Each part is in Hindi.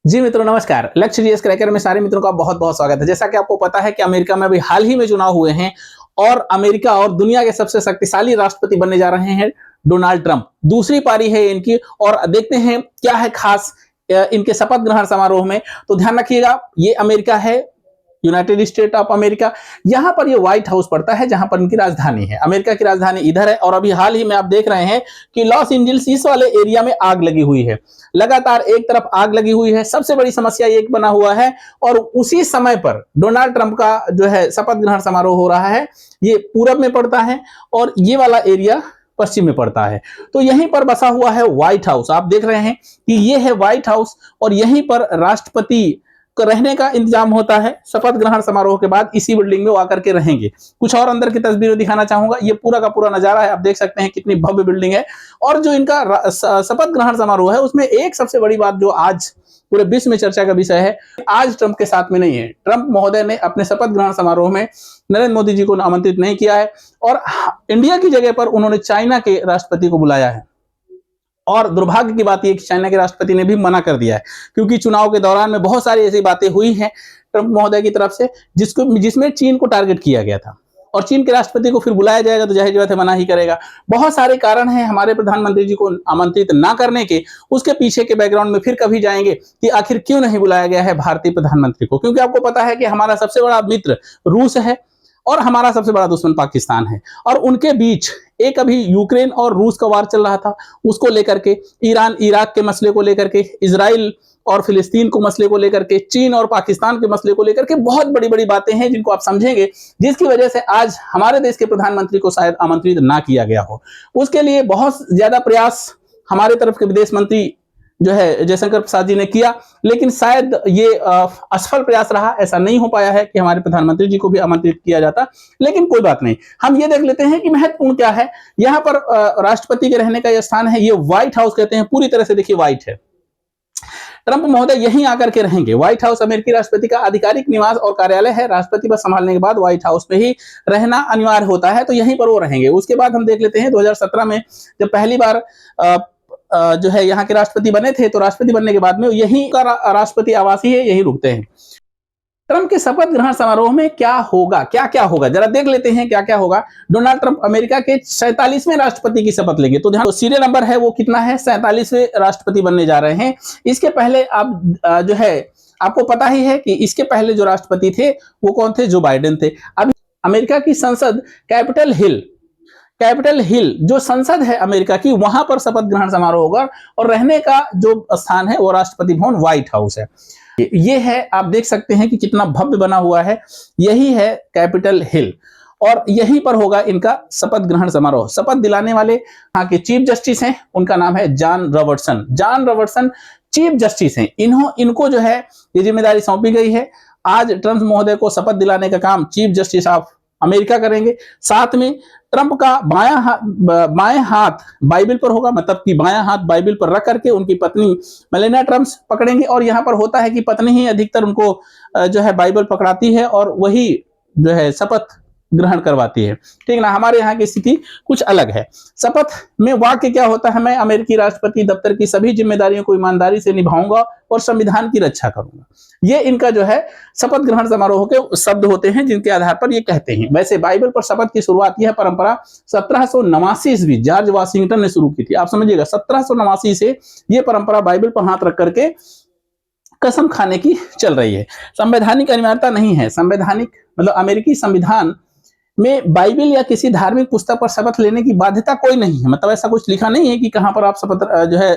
जी मित्रों नमस्कार। लक्ष्य जीएस क्रैकर में सारे मित्रों का बहुत बहुत स्वागत है। जैसा कि आपको पता है कि अमेरिका में अभी हाल ही में चुनाव हुए हैं और अमेरिका और दुनिया के सबसे शक्तिशाली राष्ट्रपति बनने जा रहे हैं डोनाल्ड ट्रंप। दूसरी पारी है इनकी और देखते हैं क्या है खास इनके शपथ ग्रहण समारोह में। तो ध्यान रखिएगा, ये अमेरिका है, यूनाइटेड स्टेट ऑफ अमेरिका। यहां पर ये व्हाइट हाउस पड़ता है जहां पर इनकी राजधानी है। अमेरिका की राजधानी इधर है और अभी हाल ही में आप देख रहे हैं कि लॉस एंजल्स इस वाले एरिया में आग लगी हुई है। लगातार एक तरफ आग लगी हुई है, सबसे बड़ी समस्या एक बना हुआ है और उसी समय पर डोनाल्ड ट्रंप का जो है शपथ ग्रहण समारोह हो रहा है। ये पूरब में पड़ता है और ये वाला एरिया पश्चिम में पड़ता है। तो यहीं पर बसा हुआ है व्हाइट हाउस। आप देख रहे हैं कि ये है व्हाइट हाउस और यहीं पर राष्ट्रपति रहने का इंतजाम होता है। शपथ ग्रहण समारोह के बाद इसी बिल्डिंग में वो आकर के रहेंगे। कुछ और अंदर की तस्वीरें दिखाना चाहूंगा। ये पूरा का पूरा नजारा है, आप देख सकते हैं कितनी भव्य बिल्डिंग है। और जो इनका शपथ ग्रहण समारोह है उसमें एक सबसे बड़ी बात जो आज पूरे विश्व में चर्चा का विषय है, आज ट्रंप के साथ में नहीं है। ट्रंप महोदय ने अपने शपथ ग्रहण समारोह में नरेंद्र मोदी जी को आमंत्रित नहीं किया है और इंडिया की जगह पर उन्होंने चाइना के राष्ट्रपति को बुलाया है। और दुर्भाग्य की बात यह कि चाइना के राष्ट्रपति ने भी मना कर दिया है, क्योंकि चुनाव के दौरान में बहुत सारी ऐसी बातें हुई हैं ट्रंप महोदय की तरफ से जिसमें चीन को टारगेट किया गया था और चीन के राष्ट्रपति को फिर बुलाया जाएगा तो जाहिर बात है मना ही करेगा। बहुत सारे कारण हैं हमारे प्रधानमंत्री जी को आमंत्रित ना करने के। उसके पीछे के बैकग्राउंड में फिर कभी जाएंगे कि आखिर क्यों नहीं बुलाया गया है भारतीय प्रधानमंत्री को, क्योंकि आपको पता है कि हमारा सबसे बड़ा मित्र रूस है और हमारा सबसे बड़ा दुश्मन पाकिस्तान है और उनके बीच एक अभी यूक्रेन और रूस का वार चल रहा था, उसको लेकर के ईरान इराक के मसले को लेकर के, इजराइल और फिलिस्तीन को मसले को लेकर के, चीन और पाकिस्तान के मसले को लेकर के बहुत बड़ी बड़ी बातें हैं जिनको आप समझेंगे, जिसकी वजह से आज हमारे देश के प्रधानमंत्री को शायद आमंत्रित ना किया गया हो। उसके लिए बहुत ज्यादा प्रयास हमारे तरफ के विदेश मंत्री जो है जयशंकर प्रसाद जी ने किया, लेकिन शायद ये असफल प्रयास रहा। ऐसा नहीं हो पाया है कि हमारे प्रधानमंत्री जी को भी आमंत्रित किया जाता, लेकिन कोई बात नहीं। हम ये देख लेते हैं कि महत्वपूर्ण क्या है। यहाँ पर राष्ट्रपति के रहने का यह स्थान है, ये व्हाइट हाउस कहते हैं। पूरी तरह से देखिए व्हाइट है। ट्रंप महोदय यहीं आकर के रहेंगे। व्हाइट हाउस अमेरिकी राष्ट्रपति का आधिकारिक निवास और कार्यालय है। राष्ट्रपति पद संभालने के बाद व्हाइट हाउस में ही रहना अनिवार्य होता है, तो यहीं पर वो रहेंगे। उसके बाद हम देख लेते हैं 2017 में जब पहली बार जो है यहाँ के राष्ट्रपति बने थे, तो राष्ट्रपति बनने के बाद में यही का राष्ट्रपति आवास ही है, यही रुकते हैं। ट्रंप के शपथ ग्रहण समारोह में क्या होगा, क्या क्या होगा, जरा देख लेते हैं क्या क्या होगा। डोनाल्ड ट्रंप अमेरिका के 47वें राष्ट्रपति की शपथ लेंगे। तो ध्यान, सीरियल नंबर है वो कितना है, 47वें राष्ट्रपति बनने जा रहे हैं। इसके पहले आप जो है आपको पता ही है कि इसके पहले जो राष्ट्रपति थे वो कौन थे, जो बाइडेन थे। अब अमेरिका की संसद कैपिटल हिल जो संसद है अमेरिका की, वहां पर शपथ ग्रहण समारोह होगा और रहने का जो स्थान है वो राष्ट्रपति भवन व्हाइट हाउस है। ये है, आप देख सकते हैं कि कितना भव्य बना हुआ है। यही है कैपिटल हिल और यहीं पर होगा इनका शपथ ग्रहण समारोह। शपथ दिलाने वाले यहाँ के चीफ जस्टिस हैं, उनका नाम है John Robertson. John Robertson chief justice हैं। इनको जो है ये जिम्मेदारी सौंपी गई है। आज ट्रंप महोदय को शपथ दिलाने का काम चीफ जस्टिस ऑफ अमेरिका करेंगे। साथ में ट्रंप का बाएं हाथ बाइबल पर होगा, मतलब कि बायां हाथ बाइबल पर रख करके उनकी पत्नी मेलानिया ट्रंप पकड़ेंगे। और यहाँ पर होता है कि पत्नी ही अधिकतर उनको जो है बाइबल पकड़ाती है और वही जो है शपथ ग्रहण करवाती है, ठीक ना। हमारे यहाँ की स्थिति कुछ अलग है। शपथ में वाक्य क्या होता है, मैं अमेरिकी राष्ट्रपति दफ्तर की सभी जिम्मेदारियों को ईमानदारी से निभाऊंगा और संविधान की रक्षा करूंगा। ये इनका जो है शपथ ग्रहण समारोह के शब्द होते हैं जिनके आधार पर ये कहते हैं। वैसे बाइबल पर शपथ की शुरुआत, यह परंपरा 1789 ईस्वी जॉर्ज वाशिंगटन ने शुरू की थी। आप समझिएगा 1789 से ये परंपरा बाइबल पर हाथ रख करके कसम खाने की चल रही है। संवैधानिक अनिवार्यता नहीं है। संवैधानिक मतलब अमेरिकी संविधान में बाइबल या किसी धार्मिक पुस्तक पर शपथ लेने की बाध्यता कोई नहीं है। मतलब ऐसा कुछ लिखा नहीं है कि कहां पर आप शपथ जो है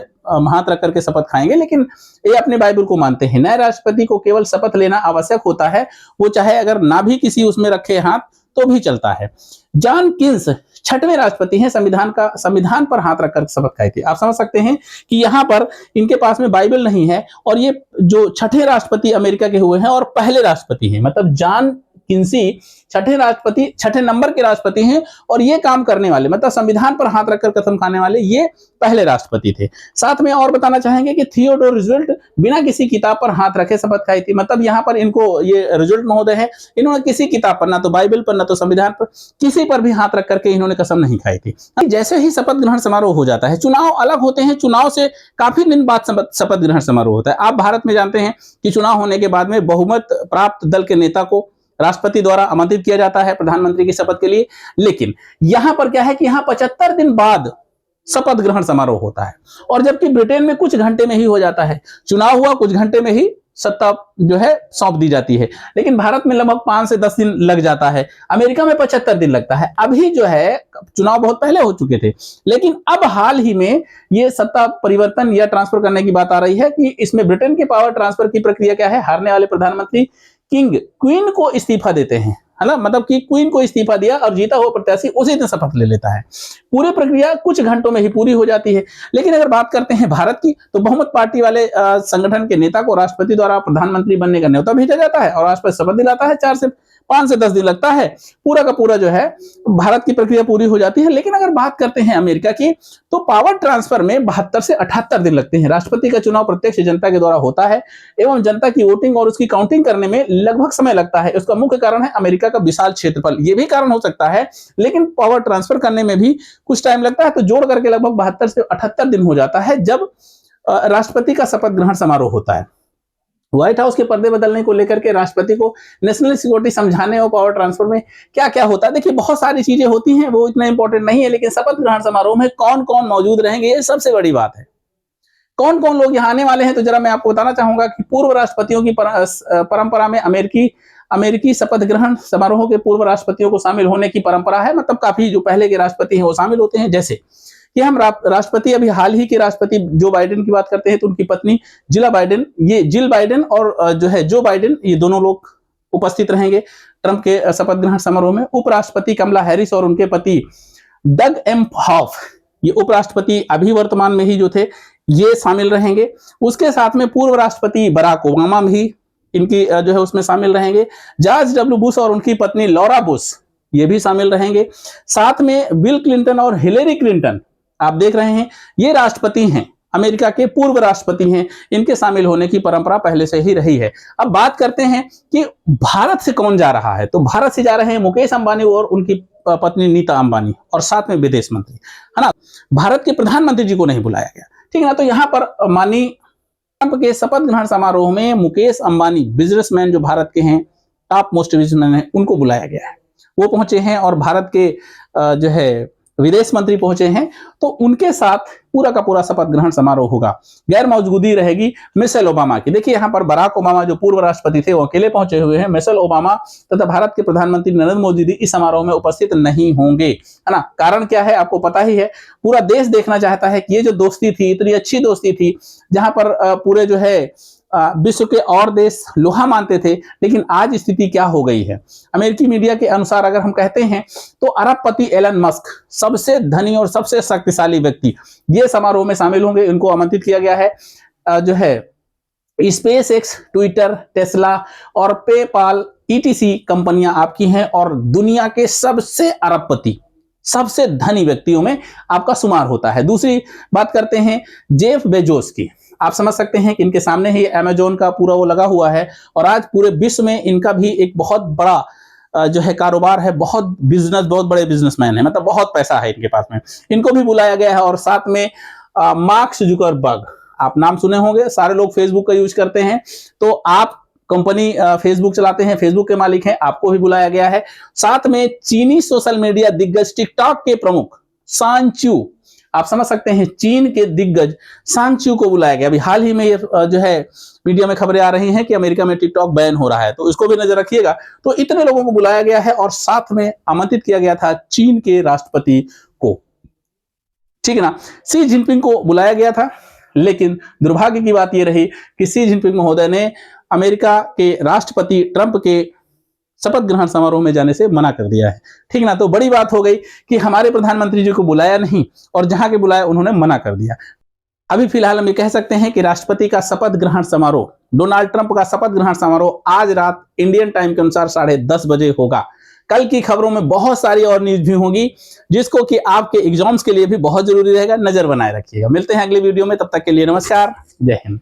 हाथ रख करके शपथ खाएंगे, लेकिन ये अपने बाइबल को मानते हैं। नए राष्ट्रपति को केवल शपथ लेना आवश्यक होता है, वो चाहे अगर ना भी किसी उसमें रखे हाथ तो भी चलता है। जॉन किन्स 6वें राष्ट्रपति हैं, संविधान पर हाथ रखकर शपथ खाई थी। आप समझ सकते हैं कि यहाँ पर इनके पास में बाइबल नहीं है और ये जो 6ठे राष्ट्रपति अमेरिका के हुए हैं और पहले राष्ट्रपति हैं। मतलब जॉन किन्सी छठे नंबर के राष्ट्रपति हैं, और ये काम करने वाले, मतलब संविधान पर हाथ रखकर कसम खाने वाले ये पहले राष्ट्रपति थे। साथ में और बताना चाहेंगे कि थियोडोर रूजवेल्ट बिना किसी किताब पर हाथ रखे शपथ खाई थी। मतलब यहाँ पर इनको, ये रूजवेल्ट महोदय है, इन्होंने किसी किताब पर, ना तो बाइबल पर, ना तो संविधान पर, किसी पर भी हाथ रख करके इन्होंने कसम नहीं खाई थी। जैसे ही शपथ ग्रहण समारोह हो जाता है, चुनाव अलग होते हैं, चुनाव से काफी दिन बाद शपथ ग्रहण समारोह होता है। आप भारत में जानते हैं कि चुनाव होने के बाद में बहुमत प्राप्त दल के नेता को राष्ट्रपति द्वारा आमंत्रित किया जाता है प्रधानमंत्री की शपथ के लिए। लेकिन यहां पर क्या है कि यहां 75 दिन बाद शपथ ग्रहण समारोह होता है, और जबकि ब्रिटेन में कुछ घंटे में ही हो जाता है। चुनाव हुआ, कुछ घंटे में ही सत्ता जो है सौंप दी जाती है। लेकिन भारत में लगभग 5 से 10 दिन लग जाता है, अमेरिका में 75 दिन लगता है। अभी जो है, चुनाव बहुत पहले हो चुके थे, लेकिन अब हाल ही में ये सत्ता परिवर्तन या ट्रांसफर करने की बात आ रही है कि इसमें ब्रिटेन के पावर ट्रांसफर की प्रक्रिया क्या है, हारने वाले प्रधानमंत्री क्वीन को इस्तीफा देते हैं, है ना, मतलब कि क्वीन को इस्तीफा दिया और जीता हुआ प्रत्याशी उसी दिन शपथ ले लेता है। पूरी प्रक्रिया कुछ घंटों में ही पूरी हो जाती है। लेकिन अगर बात करते हैं भारत की, तो बहुमत पार्टी वाले संगठन के नेता को राष्ट्रपति द्वारा प्रधानमंत्री बनने का न्योता भेजा जाता है और राष्ट्रपति शपथ दिलाता है। 5 से 10 दिन लगता है, पूरा का पूरा जो है भारत की प्रक्रिया पूरी हो जाती है। लेकिन अगर बात करते हैं अमेरिका की, तो पावर ट्रांसफर में 72 से 78 दिन लगते हैं। राष्ट्रपति का चुनाव प्रत्यक्ष जनता के द्वारा होता है एवं जनता की वोटिंग और उसकी काउंटिंग करने में लगभग समय लगता है। उसका मुख्य कारण है अमेरिका का विशाल क्षेत्रफल, ये भी कारण हो सकता है, लेकिन पावर ट्रांसफर करने में भी कुछ टाइम लगता है। तो जोड़ करके लगभग 72 से 78 दिन हो जाता है जब राष्ट्रपति का शपथ ग्रहण समारोह होता है। व्हाइट हाउस के पर्दे बदलने को लेकर के राष्ट्रपति को नेशनल सिक्योरिटी समझाने और पावर ट्रांसफर में क्या क्या होता है, देखिए बहुत सारी चीजें होती हैं, वो इतना इंपॉर्टेंट नहीं है। लेकिन शपथ ग्रहण समारोह में कौन कौन मौजूद रहेंगे, ये सबसे बड़ी बात है। कौन कौन लोग यहाँ आने वाले हैं, तो जरा मैं आपको बताना चाहूंगा कि पूर्व राष्ट्रपतियों की परंपरा में अमेरिकी शपथ ग्रहण समारोह के पूर्व राष्ट्रपतियों को शामिल होने की परंपरा है। मतलब काफी जो पहले के राष्ट्रपति हैं वो शामिल होते हैं। जैसे कि हम राष्ट्रपति, अभी हाल ही के राष्ट्रपति जो बाइडेन की बात करते हैं, तो उनकी पत्नी जिल बाइडेन और जो है जो बाइडेन, ये दोनों लोग उपस्थित रहेंगे ट्रंप के शपथ ग्रहण समारोह में। उपराष्ट्रपति कमला हैरिस और उनके पति डग एम्पहॉफ, ये उपराष्ट्रपति अभी वर्तमान में ही जो थे, ये शामिल रहेंगे। उसके साथ में पूर्व राष्ट्रपति बराक ओबामा भी इनकी जो है उसमें शामिल रहेंगे। जॉर्ज डब्ल्यू बुश और उनकी पत्नी लॉरा बुश, ये भी शामिल रहेंगे। साथ में बिल क्लिंटन और हिलेरी क्लिंटन, आप देख रहे हैं, ये राष्ट्रपति हैं, अमेरिका के पूर्व राष्ट्रपति हैं, इनके शामिल होने की परंपरा पहले से ही रही है। अब बात करते हैं कि भारत से कौन जा रहा है, तो भारत से जा रहे हैं मुकेश अंबानी और उनकी पत्नी नीता अंबानी, और साथ में विदेश मंत्री, है ना। भारत के प्रधानमंत्री जी को नहीं बुलाया गया, ठीक है ना। तो यहाँ पर माननीय ट्रंप के शपथ ग्रहण समारोह में मुकेश अंबानी, बिजनेसमैन जो भारत के हैं, टॉप मोस्ट बिजनेसमैन हैं, उनको बुलाया गया है। वो पहुंचे हैं और भारत के जो है विदेश मंत्री पहुंचे हैं, तो उनके साथ पूरा का पूरा शपथ ग्रहण समारोह होगा। गैर मौजूदगी रहेगी मिशेल ओबामा की। देखिए यहाँ पर बराक ओबामा जो पूर्व राष्ट्रपति थे वो अकेले पहुंचे हुए हैं। मिशेल ओबामा तथा भारत के प्रधानमंत्री नरेंद्र मोदी जी इस समारोह में उपस्थित नहीं होंगे, है ना। कारण क्या है आपको पता ही है, पूरा देश देखना चाहता है कि ये जो दोस्ती थी, इतनी अच्छी दोस्ती थी, जहां पर पूरे जो है विश्व के और देश लोहा मानते थे, लेकिन आज स्थिति क्या हो गई है। अमेरिकी मीडिया के अनुसार अगर हम कहते हैं तो अरबपति एलन मस्क, सबसे धनी और सबसे शक्तिशाली व्यक्ति, ये समारोह में शामिल होंगे। इनको आमंत्रित किया गया है। जो है स्पेस एक्स, ट्विटर, टेस्ला और पेपाल ईटीसी कंपनियां आपकी हैं, और दुनिया के सबसे अरबपति, सबसे धनी व्यक्तियों में आपका शुमार होता है। दूसरी बात करते हैं जेफ बेजोस की। आप समझ सकते हैं कि इनके सामने ही अमेजोन का पूरा वो लगा हुआ है, और आज पूरे विश्व में इनका भी एक बहुत बड़ा जो है कारोबार है, बहुत बड़े बिजनेसमैन है, मतलब बहुत पैसा है इनके पास में। इनको भी बुलाया गया है। और साथ में मार्क जुकरबर्ग, आप नाम सुने होंगे, सारे लोग फेसबुक का यूज करते हैं, तो आप कंपनी फेसबुक चलाते हैं, फेसबुक के मालिक हैं, आपको भी बुलाया गया है। साथ में चीनी सोशल मीडिया दिग्गज टिकटॉक के प्रमुख शान चू, आप समझ सकते हैं, चीन के दिग्गज शान चू को बुलाया गया। अभी हाल ही में ये जो है मीडिया में खबरें आ रही हैं कि अमेरिका में टिकटॉक बैन हो रहा है, तो इसको भी नजर रखिएगा। तो इतने लोगों को बुलाया गया है, और साथ में आमंत्रित किया गया था चीन के राष्ट्रपति को, ठीक है ना। शी जिनपिंग को बुलाया गया था, लेकिन दुर्भाग्य की बात यह रही कि शी जिनपिंग महोदय ने अमेरिका के राष्ट्रपति ट्रंप के शपथ ग्रहण समारोह में जाने से मना कर दिया है, ठीक ना। तो बड़ी बात हो गई कि हमारे प्रधानमंत्री जी को बुलाया नहीं, और जहां के बुलाया उन्होंने मना कर दिया। अभी फिलहाल हम ये कह सकते हैं कि राष्ट्रपति का शपथ ग्रहण समारोह डोनाल्ड ट्रंप का शपथ ग्रहण समारोह आज रात इंडियन टाइम के अनुसार 10:30 बजे होगा। कल की खबरों में बहुत सारी और न्यूज भी होगी, जिसको कि आपके एग्जाम्स के लिए भी बहुत जरूरी रहेगा। नजर बनाए रखिएगा। मिलते हैं अगले वीडियो में, तब तक के लिए नमस्कार, जय हिंद।